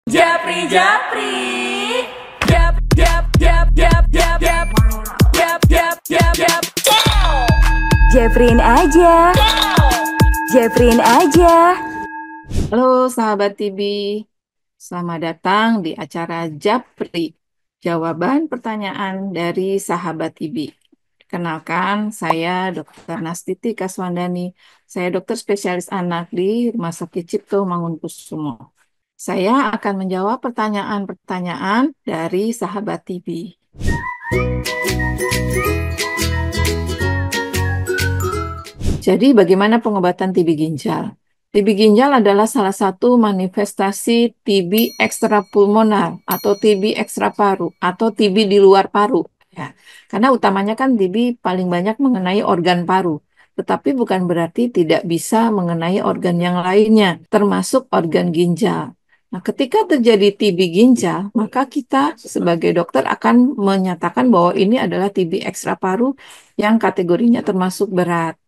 Japri, Japri, Jap, Jap, Jap, Jap, Jap, Jap, Jap, Jap, Jap, Jap. Japrin aja, Japrin aja. Halo sahabat TB, selamat datang di acara Japri, jawaban pertanyaan dari sahabat TB. Kenalkan, saya Dr. Nastiti Kaswandani, saya dokter spesialis anak di Rumah Sakit Cipto Mangunkusumo. Saya akan menjawab pertanyaan-pertanyaan dari sahabat TB. Jadi bagaimana pengobatan TB ginjal? TB ginjal adalah salah satu manifestasi TB ekstrapulmonar atau TB ekstra paru atau TB di luar paru. Ya. Karena utamanya kan TB paling banyak mengenai organ paru. Tetapi bukan berarti tidak bisa mengenai organ yang lainnya, termasuk organ ginjal. Nah, ketika terjadi TB ginjal, maka kita sebagai dokter akan menyatakan bahwa ini adalah TB ekstra paru yang kategorinya termasuk berat.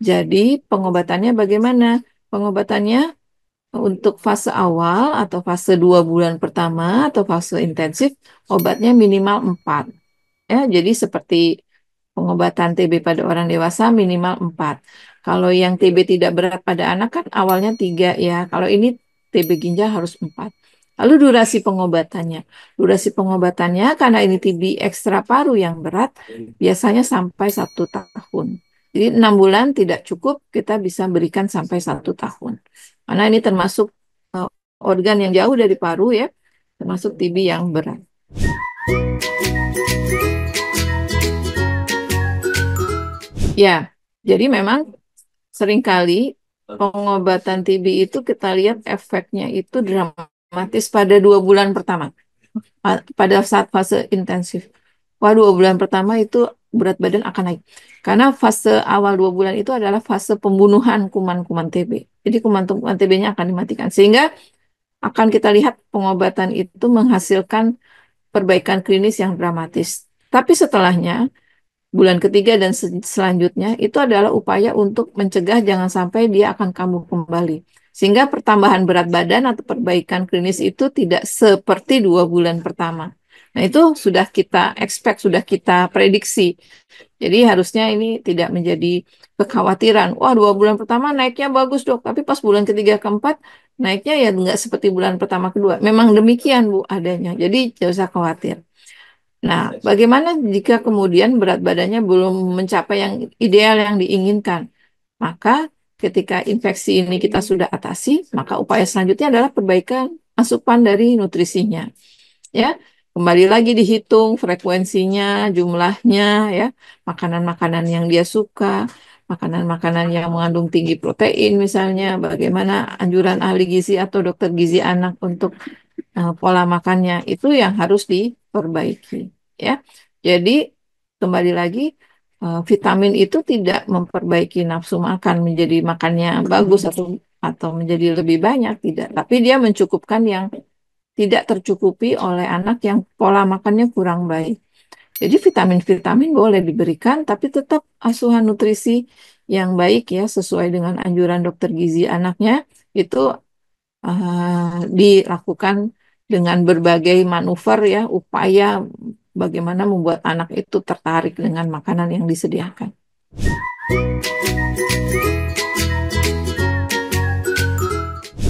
Jadi pengobatannya bagaimana? Pengobatannya untuk fase awal atau fase 2 bulan pertama atau fase intensif, obatnya minimal 4. Ya, jadi seperti pengobatan TB pada orang dewasa minimal 4. Kalau yang TB tidak berat pada anak kan awalnya 3 ya. Kalau ini TB ginjal harus 4. Lalu durasi pengobatannya. Durasi pengobatannya karena ini TB ekstra paru yang berat, biasanya sampai 1 tahun. Jadi 6 bulan tidak cukup, kita bisa berikan sampai 1 tahun. Karena ini termasuk organ yang jauh dari paru ya, termasuk TB yang berat. Ya, jadi memang seringkali pengobatan TB itu kita lihat efeknya itu dramatis pada 2 bulan pertama, pada saat fase intensif. Wah, 2 bulan pertama itu berat badan akan naik. Karena fase awal 2 bulan itu adalah fase pembunuhan kuman-kuman TB. Jadi kuman-kuman TB-nya akan dimatikan. Sehingga akan kita lihat pengobatan itu menghasilkan perbaikan klinis yang dramatis. Tapi setelahnya, bulan ketiga dan selanjutnya itu adalah upaya untuk mencegah jangan sampai dia akan kambuh kembali. Sehingga pertambahan berat badan atau perbaikan klinis itu tidak seperti 2 bulan pertama. Nah, itu sudah kita expect, sudah kita prediksi. Jadi harusnya ini tidak menjadi kekhawatiran. Wah, 2 bulan pertama naiknya bagus dok, tapi pas bulan ketiga keempat naiknya ya nggak seperti bulan pertama kedua. Memang demikian Bu adanya. Jadi jangan usah khawatir. Nah, bagaimana jika kemudian berat badannya belum mencapai yang ideal yang diinginkan? Maka ketika infeksi ini kita sudah atasi, maka upaya selanjutnya adalah perbaikan asupan dari nutrisinya. Ya, kembali lagi dihitung frekuensinya, jumlahnya, ya, makanan-makanan yang dia suka, makanan-makanan yang mengandung tinggi protein misalnya, bagaimana anjuran ahli gizi atau dokter gizi anak untuk pola makannya itu yang harus diperbaiki ya. Jadi kembali lagi vitamin itu tidak memperbaiki nafsu makan menjadi makannya bagus atau menjadi lebih banyak tidak, tapi dia mencukupkan yang tidak tercukupi oleh anak yang pola makannya kurang baik. Jadi vitamin-vitamin boleh diberikan tapi tetap asuhan nutrisi yang baik ya sesuai dengan anjuran dokter gizi anaknya itu dilakukan dengan berbagai manuver ya, upaya bagaimana membuat anak itu tertarik dengan makanan yang disediakan.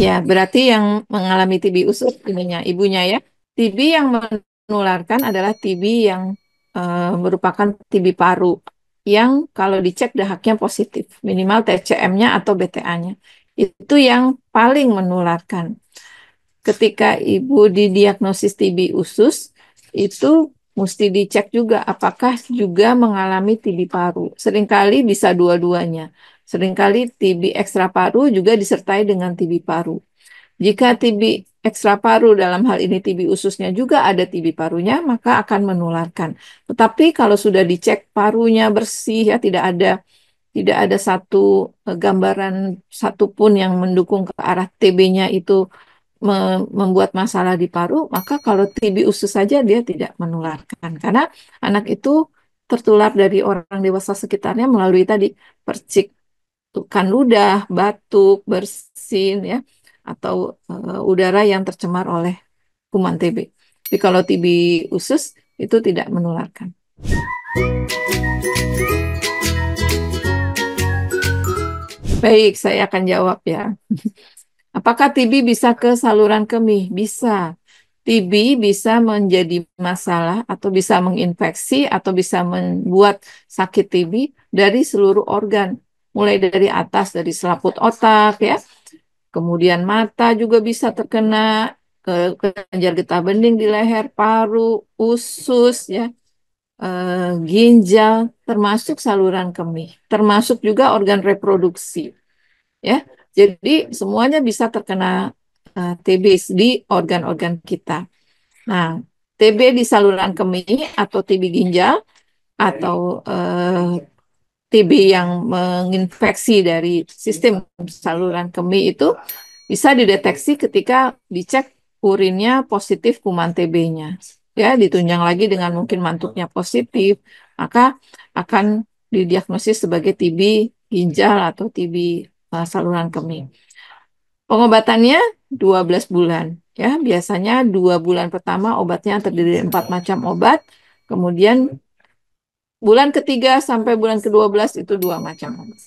Ya, berarti yang mengalami TB usus ininya ibunya ya. TB yang menularkan adalah TB yang merupakan TB paru yang kalau dicek dahaknya positif, minimal TCM-nya atau BTA-nya. Itu yang paling menularkan. Ketika ibu didiagnosis TB usus, itu mesti dicek juga apakah juga mengalami TB paru. Seringkali bisa dua-duanya. Seringkali TB ekstra paru juga disertai dengan TB paru. Jika TB ekstra paru dalam hal ini TB ususnya juga ada TB parunya, maka akan menularkan. Tetapi kalau sudah dicek parunya bersih ya tidak ada satu gambaran satupun yang mendukung ke arah TB-nya itu membuat masalah di paru, maka kalau TB usus saja dia tidak menularkan. Karena anak itu tertular dari orang dewasa sekitarnya melalui tadi percikan ludah, batuk, bersin, ya, atau udara yang tercemar oleh kuman TB. Tapi kalau TB usus itu tidak menularkan. Baik, saya akan jawab ya. Apakah TB bisa ke saluran kemih? Bisa. TB bisa menjadi masalah atau bisa menginfeksi atau bisa membuat sakit TB dari seluruh organ. Mulai dari atas, dari selaput otak ya. Kemudian mata juga bisa terkena, kelenjar getah bening di leher, paru, usus ya. Ginjal, termasuk saluran kemih, termasuk juga organ reproduksi ya. Jadi semuanya bisa terkena TB di organ-organ kita. Nah, TB di saluran kemih atau TB ginjal atau TB yang menginfeksi dari sistem saluran kemih itu bisa dideteksi ketika dicek urinnya positif kuman TB-nya. Ya, ditunjang lagi dengan mungkin mantuknya positif, maka akan didiagnosis sebagai TB ginjal atau TB saluran kemih. Pengobatannya 12 bulan. Ya, biasanya 2 bulan pertama obatnya terdiri dari 4 macam obat. Kemudian bulan ketiga sampai bulan ke-12 itu 2 macam obat.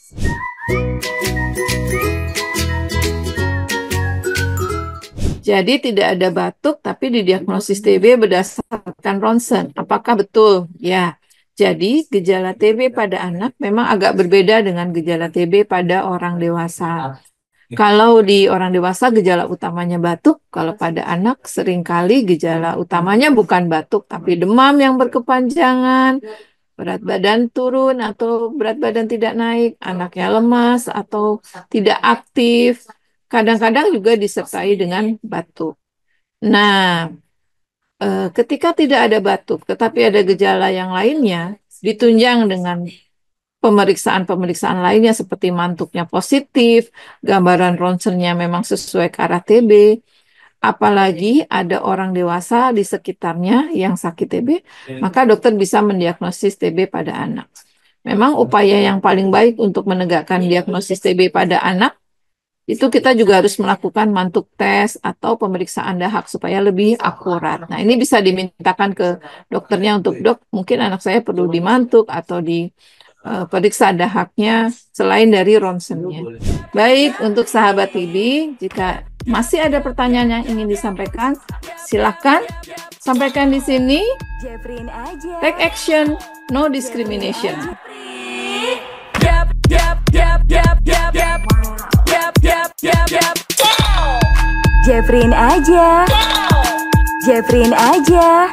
Jadi tidak ada batuk, tapi didiagnosis TB berdasarkan ronsen. Apakah betul? Ya. Jadi gejala TB pada anak memang agak berbeda dengan gejala TB pada orang dewasa. Kalau di orang dewasa gejala utamanya batuk, kalau pada anak seringkali gejala utamanya bukan batuk, tapi demam yang berkepanjangan, berat badan turun atau berat badan tidak naik, anaknya lemas atau tidak aktif, kadang-kadang juga disertai dengan batuk. Nah, ketika tidak ada batuk, tetapi ada gejala yang lainnya, ditunjang dengan pemeriksaan-pemeriksaan lainnya seperti mantuknya positif, gambaran ronsennya memang sesuai ke arah TB, apalagi ada orang dewasa di sekitarnya yang sakit TB, maka dokter bisa mendiagnosis TB pada anak. Memang upaya yang paling baik untuk menegakkan diagnosis TB pada anak itu kita juga harus melakukan mantuk tes atau pemeriksaan dahak supaya lebih akurat. Nah, ini bisa dimintakan ke dokternya untuk, dok, mungkin anak saya perlu dimantuk atau periksa dahaknya selain dari ronsennya. Baik, untuk sahabat TB, jika masih ada pertanyaan yang ingin disampaikan, silakan sampaikan di sini. Jeffreen aja. Take action, no discrimination. Yep, yep, yep, yep, yep, yep. Yep, yep, yep, yep. Jeffreen aja. Jeffreen aja.